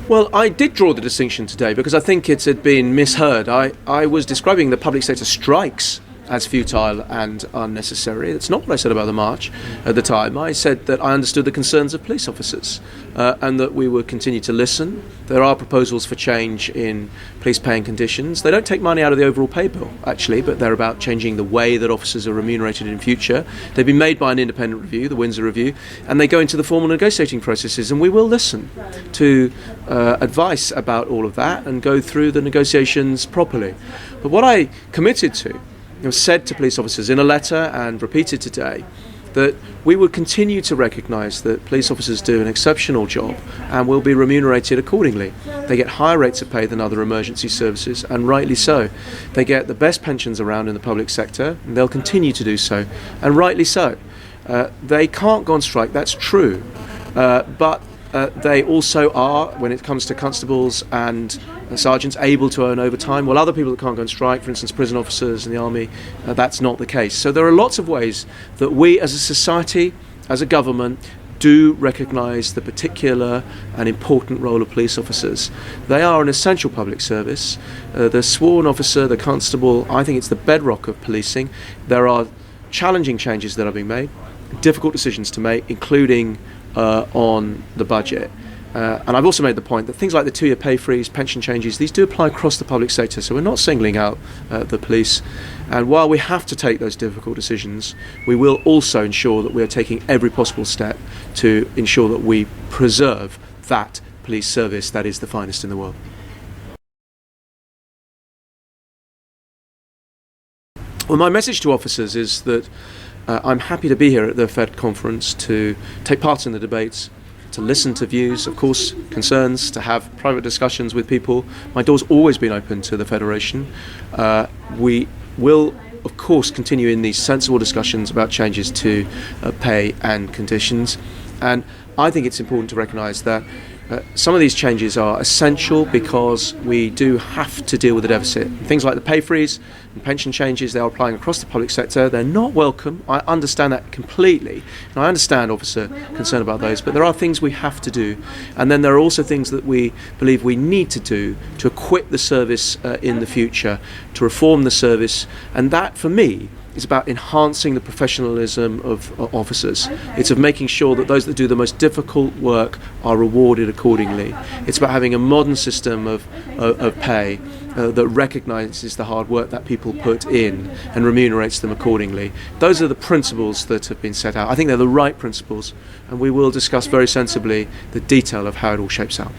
Well, I did draw the distinction today because I think it had been misheard. I was describing the public sector strikes as futile and unnecessary. It's not what I said about the march at the time. I said that I understood the concerns of police officers and that we would continue to listen. There are proposals for change in police paying conditions. They don't take money out of the overall pay bill, actually, but they're about changing the way that officers are remunerated in future. They've been made by an independent review, the Windsor Review, and they go into the formal negotiating processes, and we will listen to advice about all of that and go through the negotiations properly. But what I committed to, said to police officers in a letter and repeated today, that we would continue to recognise that police officers do an exceptional job and will be remunerated accordingly. They get higher rates of pay than other emergency services, and rightly so. They get the best pensions around in the public sector, and they'll continue to do so, and rightly so. They can't go on strike, that's true, but they also are, when it comes to constables and sergeants, able to earn overtime. Well, other people that can't go on strike, for instance prison officers in the army, that's not the case. So there are lots of ways that we as a society, as a government, do recognise the particular and important role of police officers. They are an essential public service. The sworn officer, the constable, I think it's the bedrock of policing. There are challenging changes that are being made, difficult decisions to make, including on the budget. And I've also made the point that things like the 2-year pay freeze, pension changes, these do apply across the public sector, so we're not singling out the police. And while we have to take those difficult decisions, we will also ensure that we are taking every possible step to ensure that we preserve that police service that is the finest in the world. Well, my message to officers is that I'm happy to be here at the Fed conference to take part in the debates, to listen to views, of course, concerns, to have private discussions with people. My door's always been open to the Federation. We will, of course, continue in these sensible discussions about changes to pay and conditions. And I think it's important to recognise that some of these changes are essential because we do have to deal with the deficit. Things like the pay freeze and pension changes, they are applying across the public sector. They're not welcome. I understand that completely. And I understand officer concern about those, but there are things we have to do. And then there are also things that we believe we need to do to equip the service in the future, to reform the service. And that, for me, is about enhancing the professionalism of officers. It's of making sure that those that do the most difficult work are rewarded accordingly. It's about having a modern system of pay that recognises the hard work that people put in and remunerates them accordingly. Those are the principles that have been set out. I think they're the right principles, and we will discuss very sensibly the detail of how it all shapes out.